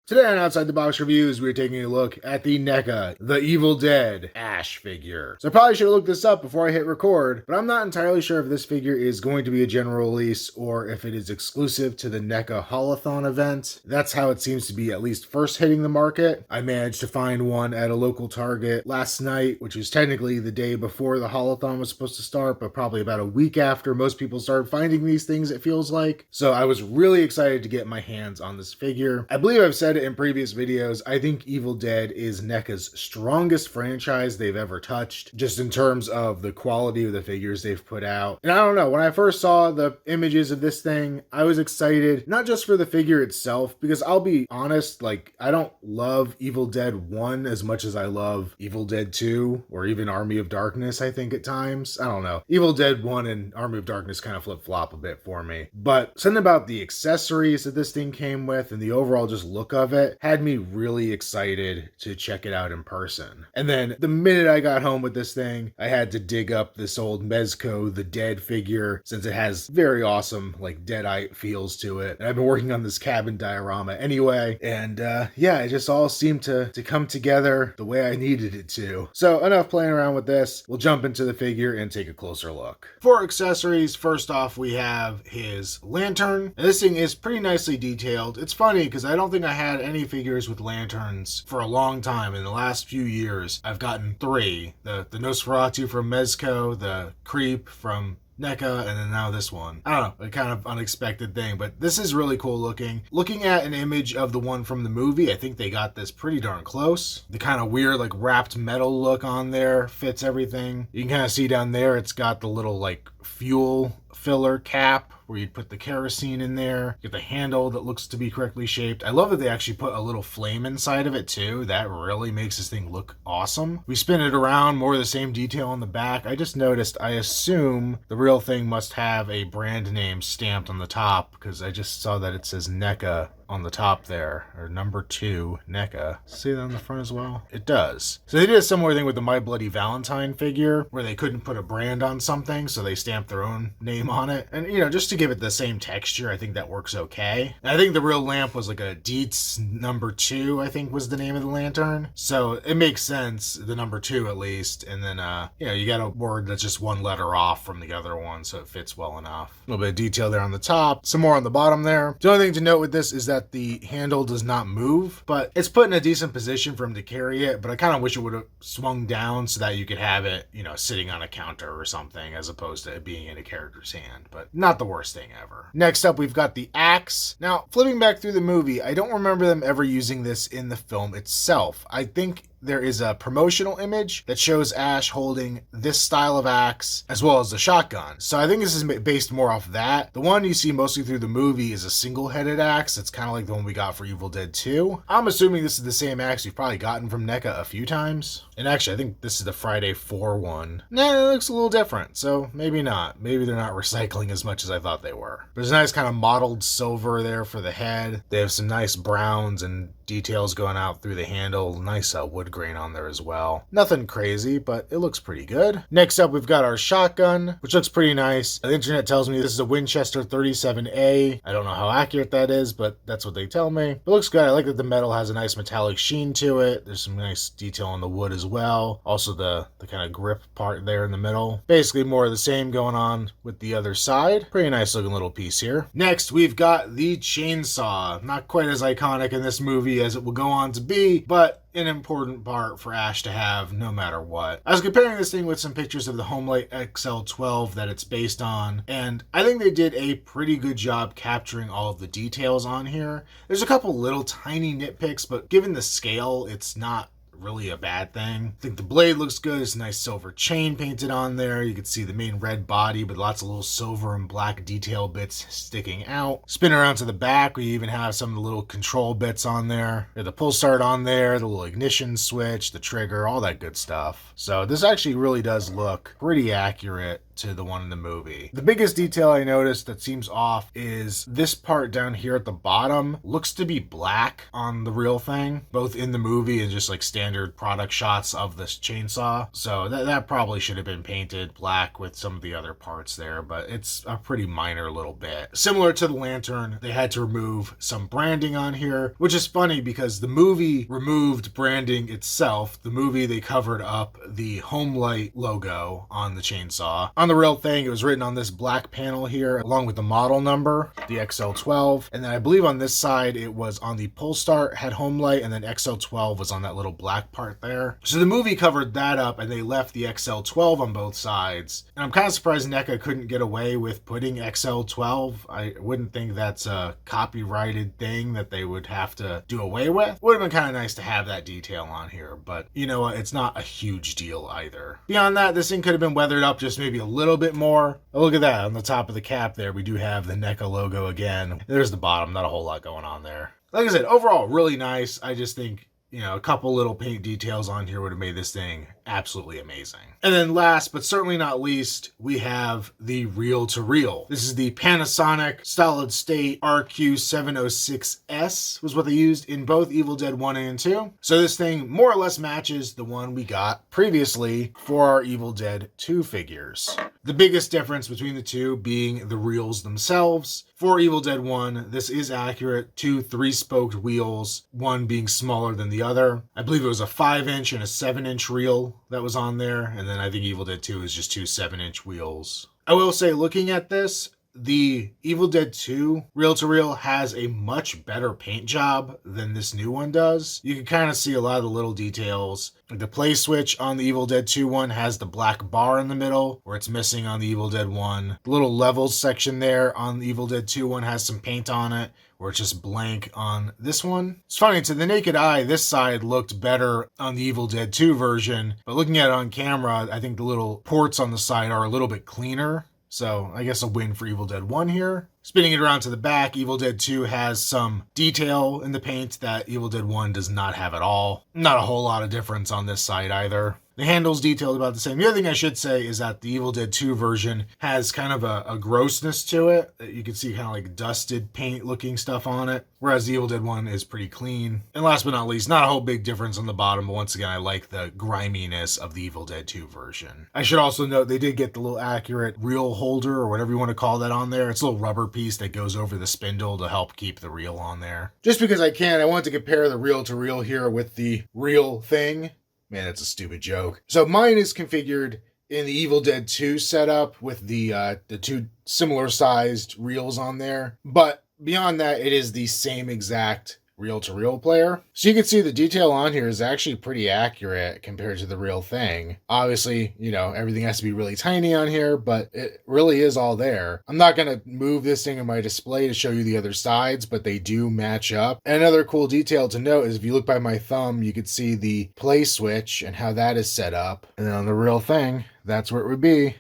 Today on Outside the Box Reviews, we're taking a look at the NECA, the Evil Dead Ash figure. So I probably should have looked this up before I hit record, but I'm not entirely sure if this figure is going to be a general release or if it is exclusive to the NECA Haulathon event. That's how it seems to be at least first hitting the market. I managed to find one at a local Target last night, which is technically the day before the Haulathon was supposed to start, but probably about a week after most people started finding these things, it feels like. So I was really excited to get my hands on this figure. I believe I've said in previous videos, I think Evil Dead is NECA's strongest franchise they've ever touched, just in terms of the quality of the figures they've put out. And I don't know, when I first saw the images of this thing, I was excited, not just for the figure itself, because I'll be honest, like, I don't love Evil Dead 1 as much as I love Evil Dead 2, or even Army of Darkness, I think, at times. I don't know. Evil Dead 1 and Army of Darkness kind of flip-flop a bit for me. But something about the accessories that this thing came with and the overall just look of it had me really excited to check it out in person. And then the minute I got home with this thing, I had to dig up this old Mezco The Dead figure, since it has very awesome, like, Deadite feels to it. And I've been working on this cabin diorama anyway, and yeah, it just all seemed to come together the way I needed it to. So enough playing around with this. We'll jump into the figure and take a closer look. For accessories, first off, we have his lantern. And this thing is pretty nicely detailed. It's funny because I don't think I had any figures with lanterns for a long time. In the last few years, I've gotten three. The Nosferatu from Mezco, the Creep from NECA, and then now this one. I don't know, a kind of unexpected thing, but this is really cool looking. Looking at an image of the one from the movie, I think they got this pretty darn close. The kind of weird, like, wrapped metal look on there fits everything. You can kind of see down there, it's got the little, like, fuel filler cap where you'd put the kerosene in there. You get the handle that looks to be correctly shaped. I love that they actually put a little flame inside of it too. That really makes this thing look awesome. We spin it around, more of the same detail on the back. I just noticed, I assume the real thing must have a brand name stamped on the top, because I just saw that it says NECA on the top there, or number 2 NECA. See that on the front as well? It does. So they did a similar thing with the My Bloody Valentine figure, where they couldn't put a brand on something, so they stamped their own name on it. And, you know, just to give it the same texture, I think that works okay. And I think the real lamp was like a Dietz number 2, I think was the name of the lantern. So it makes sense, the number 2 at least. And then, you know, you got a word that's just one letter off from the other one, so it fits well enough. A little bit of detail there on the top, some more on the bottom there. The only thing to note with this is that the handle does not move, but it's put in a decent position for him to carry it. But I kind of wish it would have swung down so that you could have it, you know, sitting on a counter or something, as opposed to it being in a character's hand. But not the worst thing ever. Next up, we've got the axe. Now, flipping back through the movie, I don't remember them ever using this in the film itself. I think there is a promotional image that shows Ash holding this style of axe as well as the shotgun. So I think this is based more off that. The one you see mostly through the movie is a single-headed axe. It's kind of like the one we got for Evil Dead 2. I'm assuming this is the same axe you've probably gotten from NECA a few times. And actually, I think this is the Friday 4 one. Nah, it looks a little different, so maybe not. Maybe they're not recycling as much as I thought they were. There's a nice kind of mottled silver there for the head. They have some nice browns and details going out through the handle. Nice wood grain on there as well. Nothing crazy, but it looks pretty good. Next up, we've got our shotgun, which looks pretty nice. The internet tells me this is a Winchester 37A. I don't know how accurate that is, but that's what they tell me. It looks good. I like that the metal has a nice metallic sheen to it. There's some nice detail on the wood as well. Also the kind of grip part there in the middle. Basically more of the same going on with the other side. Pretty nice looking little piece here. Next, we've got the chainsaw. Not quite as iconic in this movie as it will go on to be, but an important part for Ash to have no matter what. I was comparing this thing with some pictures of the Homelight XL12 that it's based on, and I think they did a pretty good job capturing all of the details on here. There's a couple little tiny nitpicks, but given the scale, it's not really a bad thing. I think the blade looks good. It's a nice silver chain painted on there. You can see the main red body, but lots of little silver and black detail bits sticking out. Spin around to the back, we even have some of the little control bits on there. The pull start on there, the little ignition switch, the trigger, all that good stuff. So this actually really does look pretty accurate to the one in the movie. The biggest detail I noticed that seems off is this part down here at the bottom looks to be black on the real thing, both in the movie and just like standard product shots of this chainsaw. So that probably should have been painted black with some of the other parts there, but it's a pretty minor little bit. Similar to the lantern, they had to remove some branding on here, which is funny because the movie removed branding itself. The movie, they covered up the home light logo on the chainsaw. On the real thing, it was written on this black panel here along with the model number, the XL12, and then I believe on this side it was on the pull start had home light, and then XL12 was on that little black part there. So the movie covered that up and they left the XL12 on both sides, and I'm kind of surprised NECA couldn't get away with putting XL12. I wouldn't think that's a copyrighted thing that they would have to do away with. Would have been kind of nice to have that detail on here, but you know what, it's not a huge deal either. Beyond that, this thing could have been weathered up just maybe a little bit more. Oh, look at that, on the top of the cap there we do have the NECA logo again. There's the bottom, not a whole lot going on there. Like I said, overall really nice. I just think, you know, a couple little paint details on here would have made this thing absolutely amazing. And then last but certainly not least, we have the reel-to-reel. This is the Panasonic solid state RQ706S was what they used in both Evil Dead 1 and 2. So this thing more or less matches the one we got previously for our Evil Dead 2 figures. The biggest difference between the two being the reels themselves. For Evil Dead 1, this is accurate to 3-spoked wheels, one being smaller than the other. I believe it was a 5-inch and a 7-inch reel that was on there, and then I think Evil Dead 2 is just 2 7-inch wheels. I will say, looking at this, the Evil Dead 2 reel-to-reel has a much better paint job than this new one does. You can kind of see a lot of the little details. Like the play switch on the Evil Dead 2 one has the black bar in the middle, where it's missing on the Evil Dead 1. The little levels section there on the Evil Dead 2 one has some paint on it, where it's just blank on this one. It's funny, to the naked eye, this side looked better on the Evil Dead 2 version, but looking at it on camera, I think the little ports on the side are a little bit cleaner. So I guess a win for Evil Dead 1 here. Spinning it around to the back, Evil Dead 2 has some detail in the paint that Evil Dead 1 does not have at all. Not a whole lot of difference on this side either. The handle's detailed about the same. The other thing I should say is that the Evil Dead 2 version has kind of a grossness to it. You can see kind of like dusted paint looking stuff on it, whereas the Evil Dead 1 is pretty clean. And last but not least, not a whole big difference on the bottom, but once again, I like the griminess of the Evil Dead 2 version. I should also note they did get the little accurate reel holder, or whatever you want to call that, on there. It's a little rubber piece that goes over the spindle to help keep the reel on there. Just because I can, I want to compare the reel-to-reel here with the real thing. Man, that's a stupid joke. So mine is configured in the Evil Dead 2 setup with the two similar sized reels on there. But beyond that, it is the same exact reel-to-reel player. So you can see the detail on here is actually pretty accurate compared to the real thing. Obviously, you know, everything has to be really tiny on here, but it really is all there. I'm not going to move this thing in my display to show you the other sides, but they do match up. And another cool detail to note is if you look by my thumb, you could see the play switch and how that is set up. And then on the real thing, that's where it would be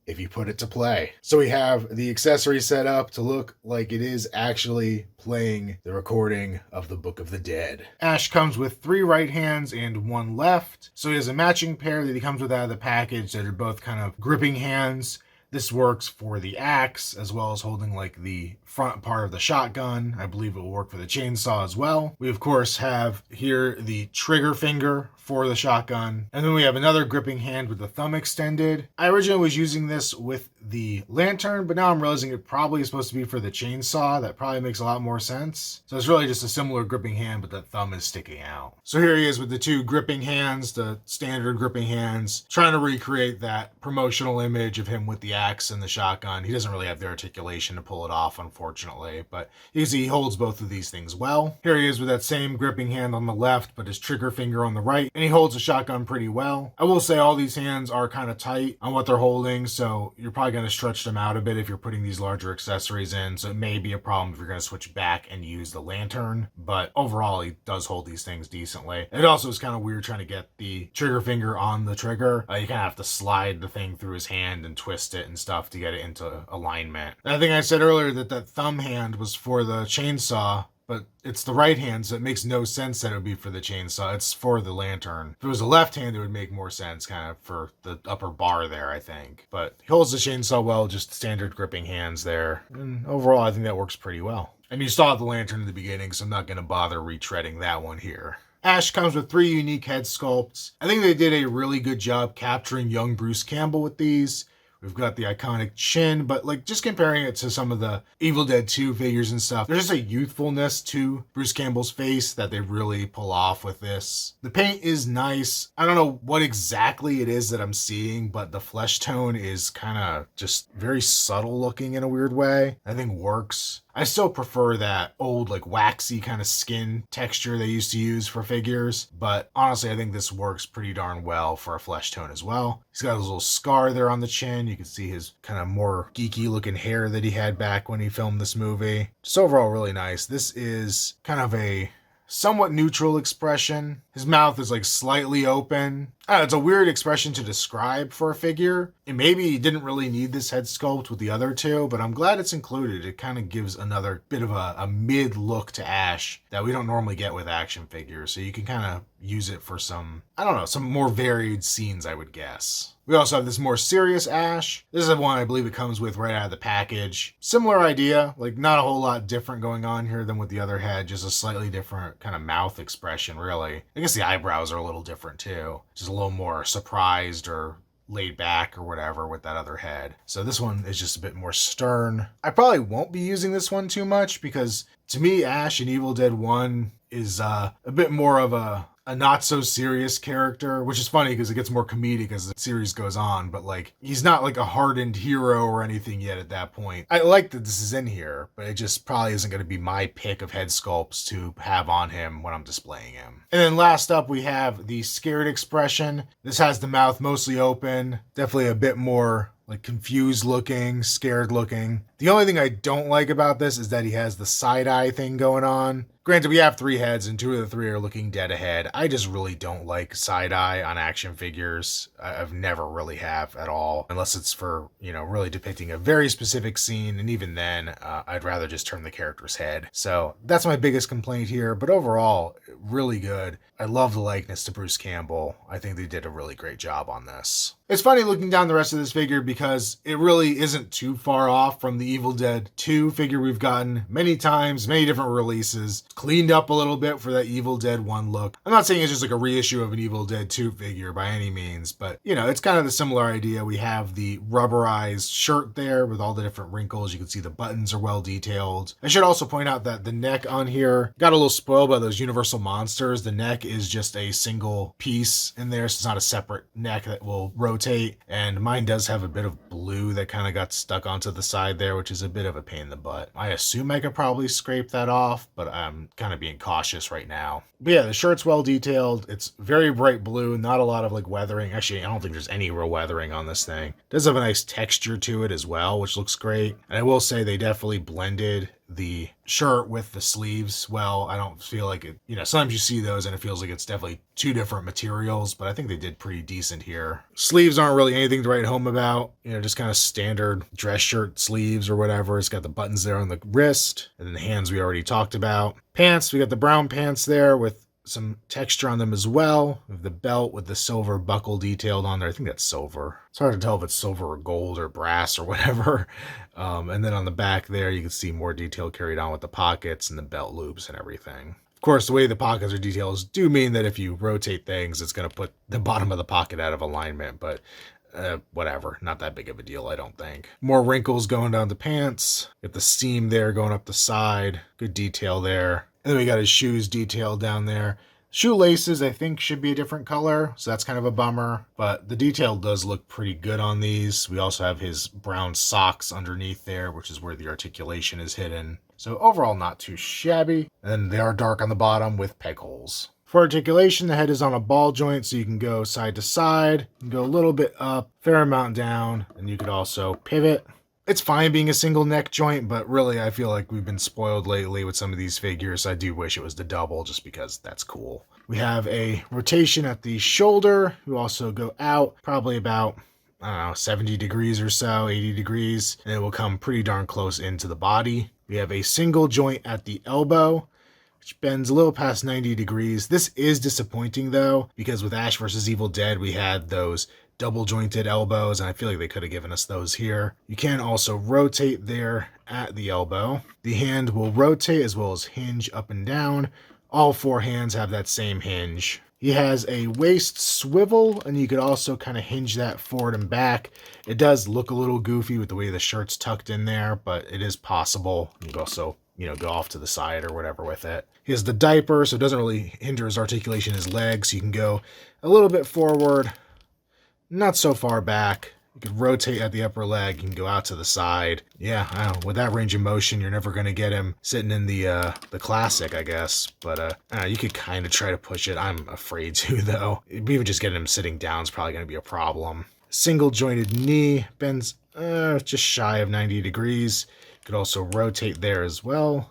if you put it to play. So we have the accessory set up to look like it is actually playing the recording of the Book of the Dead. Ash comes with 3 right hands and 1 left. So he has a matching pair that he comes with out of the package that are both kind of gripping hands. This works for the axe as well as holding like the front part of the shotgun. I believe it will work for the chainsaw as well. We of course have here the trigger finger for the shotgun. And then we have another gripping hand with the thumb extended. I originally was using this with the lantern, but now I'm realizing it probably is supposed to be for the chainsaw. That probably makes a lot more sense. So it's really just a similar gripping hand, but the thumb is sticking out. So here he is with the 2 gripping hands, the standard gripping hands, trying to recreate that promotional image of him with the axe and the shotgun. He doesn't really have the articulation to pull it off, unfortunately, but you can see he holds both of these things well. Here he is with that same gripping hand on the left, but his trigger finger on the right, and he holds the shotgun pretty well. I will say all these hands are kind of tight on what they're holding, so you're probably going to stretch them out a bit if you're putting these larger accessories in, so it may be a problem if you're going to switch back and use the lantern, but overall he does hold these things decently. It also is kind of weird trying to get the trigger finger on the trigger. You kind of have to slide the thing through his hand and twist it and stuff to get it into alignment. And I think I said earlier that that thumb hand was for the chainsaw, but it's the right hand, so it makes no sense that it would be for the chainsaw. It's for the lantern. If it was the left hand, it would make more sense kind of for the upper bar there, I think. But he holds the chainsaw well, just standard gripping hands there. And overall, I think that works pretty well. And you saw the lantern in the beginning, so I'm not going to bother retreading that one here. Ash comes with 3 unique head sculpts. I think they did a really good job capturing young Bruce Campbell with these. We've got the iconic chin, but like just comparing it to some of the Evil Dead 2 figures and stuff, there's just a youthfulness to Bruce Campbell's face that they really pull off with this. The paint is nice. I don't know what exactly it is that I'm seeing, but the flesh tone is kind of just very subtle looking in a weird way. I think works. I still prefer that old, like, waxy kind of skin texture they used to use for figures, but honestly, I think this works pretty darn well for a flesh tone as well. He's got his little scar there on the chin. You can see his kind of more geeky looking hair that he had back when he filmed this movie. Just overall really nice. This is kind of a somewhat neutral expression. His mouth is like slightly open. It's a weird expression to describe for a figure. And maybe he didn't really need this head sculpt with the other 2, but I'm glad it's included. It kind of gives another bit of a mid look to Ash that we don't normally get with action figures. So you can kind of use it for some, I don't know, some more varied scenes, I would guess. We also have this more serious Ash. This is the one I believe it comes with right out of the package. Similar idea, like not a whole lot different going on here than with the other head, just a slightly different kind of mouth expression, really. I guess the eyebrows are a little different too. Just a little more surprised or laid back or whatever with that other head. So this one is just a bit more stern. I probably won't be using this one too much because to me, Ash in Evil Dead 1 is a bit more of a not so serious character, which is funny because it gets more comedic as the series goes on, but like he's not like a hardened hero or anything yet at that point. I like that this is in here, but it just probably isn't going to be my pick of head sculpts to have on him when I'm displaying him. And then last up, we have the scared expression. This has the mouth mostly open, definitely a bit more like confused looking, scared looking. The only thing I don't like about this is that he has the side eye thing going on. Granted, we have 3 heads and 2 of the 3 are looking dead ahead. I just really don't like side eye on action figures. I've never really have at all, unless it's for, you know, really depicting a very specific scene. And even then, I'd rather just turn the character's head. So that's my biggest complaint here. But overall, really good. I love the likeness to Bruce Campbell. I think they did a really great job on this. It's funny looking down the rest of this figure because it really isn't too far off from the Evil Dead 2 figure we've gotten many times, many different releases. Cleaned up a little bit for that Evil Dead 1 look. I'm not saying it's just like a reissue of an Evil Dead 2 figure by any means, but you know, it's kind of the similar idea. We have the rubberized shirt there with all the different wrinkles. You can see the buttons are well detailed. I should also point out that the neck on here got a little spoiled by those Universal monsters. The neck is just a single piece in there, so it's not a separate neck that will rotate. And mine does have a bit of blue that kind of got stuck onto the side there, which is a bit of a pain in the butt. I assume I could probably scrape that off, but I'm kind of being cautious right now. But yeah, the shirt's well detailed. It's very bright blue, not a lot of like weathering. Actually, I don't think there's any real weathering on this thing. It does have a nice texture to it as well, which looks great. And I will say they definitely blended the shirt with the sleeves well. I don't feel like it, you know, sometimes you see those and it feels like it's definitely 2 different materials, but I think they did pretty decent here. Sleeves aren't really anything to write home about, you know, just kind of standard dress shirt sleeves or whatever. It's got the buttons there on the wrist, and then the hands we already talked about. Pants, we got the brown pants there with some texture on them as well. We have the belt with the silver buckle detailed on there. I think that's silver. It's hard to tell if it's silver or gold or brass or whatever. And then on the back there, you can see more detail carried on with the pockets and the belt loops and everything. Of course, the way the pockets are detailed do mean that if you rotate things, it's going to put the bottom of the pocket out of alignment, but whatever, not that big of a deal, I don't think. More wrinkles going down the pants. Get the seam there going up the side. Good detail there. And then we got his shoes detailed down there. Shoelaces, I think, should be a different color, so that's kind of a bummer. But the detail does look pretty good on these. We also have his brown socks underneath there, which is where the articulation is hidden. So overall, not too shabby. And they are dark on the bottom with peg holes. For articulation, the head is on a ball joint, so you can go side to side, and go a little bit up, fair amount down, and you could also pivot. It's fine being a single neck joint, but really I feel like we've been spoiled lately with some of these figures. I do wish it was the double just because that's cool. We have a rotation at the shoulder. We also go out probably about, I don't know, 70 degrees or so, 80 degrees, and it will come pretty darn close into the body. We have a single joint at the elbow. which bends a little past 90 degrees. This is disappointing though, because with Ash vs. Evil Dead, we had those double jointed elbows, and I feel like they could have given us those here. You can also rotate there at the elbow. The hand will rotate as well as hinge up and down. All four hands have that same hinge. He has a waist swivel, and you could also kind of hinge that forward and back. It does look a little goofy with the way the shirt's tucked in there, but it is possible. You can also, go off to the side or whatever with it. He has the diaper, so it doesn't really hinder his articulation in his legs. So you can go a little bit forward, not so far back. You could rotate at the upper leg. You can go out to the side. Yeah, I don't know. With that range of motion, you're never going to get him sitting in the classic, I guess. But you could kind of try to push it. I'm afraid to, though. Even just getting him sitting down is probably going to be a problem. Single jointed knee bends just shy of 90 degrees. You could also rotate there as well.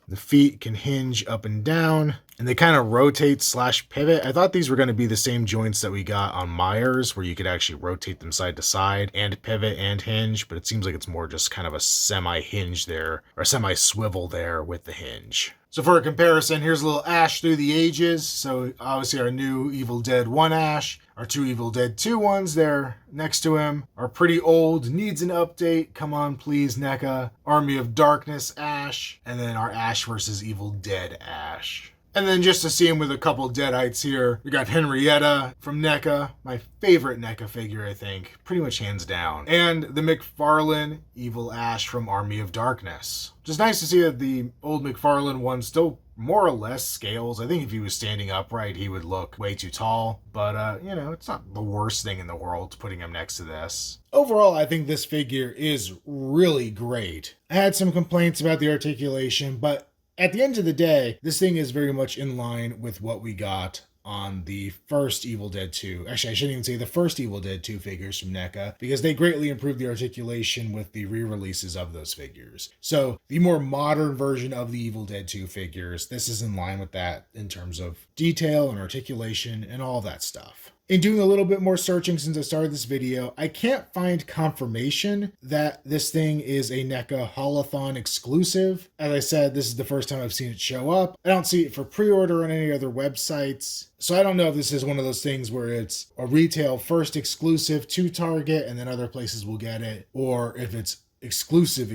The feet can hinge up and down, and they kind of rotate / pivot. I thought these were going to be the same joints that we got on Myers, where you could actually rotate them side to side and pivot and hinge, but it seems like it's more just kind of a semi-hinge there, or semi-swivel there with the hinge. So for a comparison, here's a little Ash through the ages. So obviously our new Evil Dead 1 Ash, our two Evil Dead 2 ones there next to him are pretty old, needs an update. Come on, please, NECA. Army of Darkness Ash, and then our Ash vs. Evil Dead Ash. And then just to see him with a couple Deadites here, we got Henrietta from NECA, my favorite NECA figure, I think, pretty much hands down. And the McFarlane Evil Ash from Army of Darkness. Just nice to see that the old McFarlane one still more or less scales. I think if he was standing upright, he would look way too tall. But, it's not the worst thing in the world putting him next to this. Overall, I think this figure is really great. I had some complaints about the articulation, but at the end of the day, this thing is very much in line with what we got on the first Evil Dead 2. Actually, I shouldn't even say the first Evil Dead 2 figures from NECA, because they greatly improved the articulation with the re-releases of those figures. So the more modern version of the Evil Dead 2 figures, this is in line with that in terms of detail and articulation and all that stuff. In doing a little bit more searching since I started this video, I can't find confirmation that this thing is a NECA Haulathon exclusive. As I said, this is the first time I've seen it show up. I don't see it for pre-order on any other websites. So I don't know if this is one of those things where it's a retail first exclusive to Target and then other places will get it, or if it's exclusive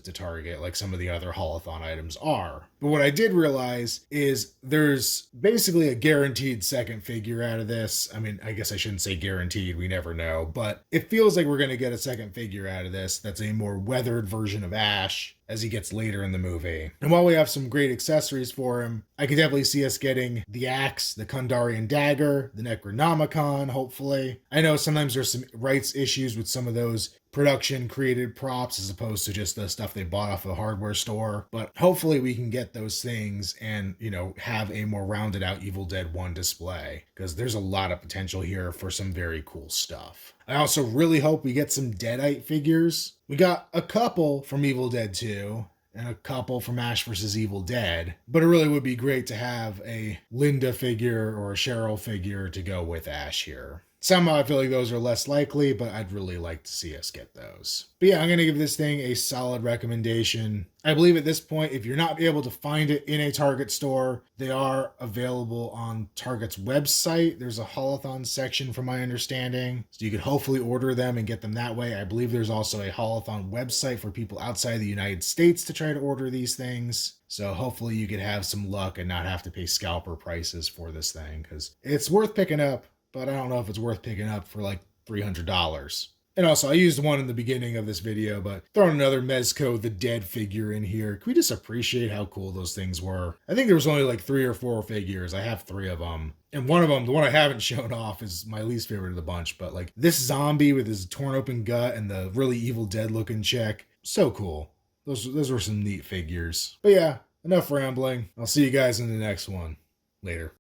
to Target like some of the other Haulathon items are. But what I did realize is there's basically a guaranteed second figure out of this. I mean, I guess I shouldn't say guaranteed, we never know, but it feels like we're going to get a second figure out of this that's a more weathered version of Ash as he gets later in the movie. And while we have some great accessories for him, I could definitely see us getting the axe, the Kandarian dagger, the Necronomicon, hopefully. I know sometimes there's some rights issues with some of those production created props as opposed to just the stuff they bought off of the hardware store, but hopefully we can get those things and, have a more rounded out Evil Dead 1 display, because there's a lot of potential here for some very cool stuff. I also really hope we get some Deadite figures. We got a couple from Evil Dead 2 and a couple from Ash vs. Evil Dead, but it really would be great to have a Linda figure or a Cheryl figure to go with Ash here. Somehow I feel like those are less likely, but I'd really like to see us get those. But yeah, I'm going to give this thing a solid recommendation. I believe at this point, if you're not able to find it in a Target store, they are available on Target's website. There's a Haulathon section from my understanding, so you could hopefully order them and get them that way. I believe there's also a Haulathon website for people outside the United States to try to order these things. So hopefully you could have some luck and not have to pay scalper prices for this thing, because it's worth picking up. But I don't know if it's worth picking up for like $300. And also, I used one in the beginning of this video, but throwing another Mezco the Dead figure in here. Can we just appreciate how cool those things were? I think there was only like 3 or 4 figures. I have 3 of them. And one of them, the one I haven't shown off, is my least favorite of the bunch. But like this zombie with his torn open gut and the really Evil Dead looking chick. So cool. Those were some neat figures. But yeah, enough rambling. I'll see you guys in the next one. Later.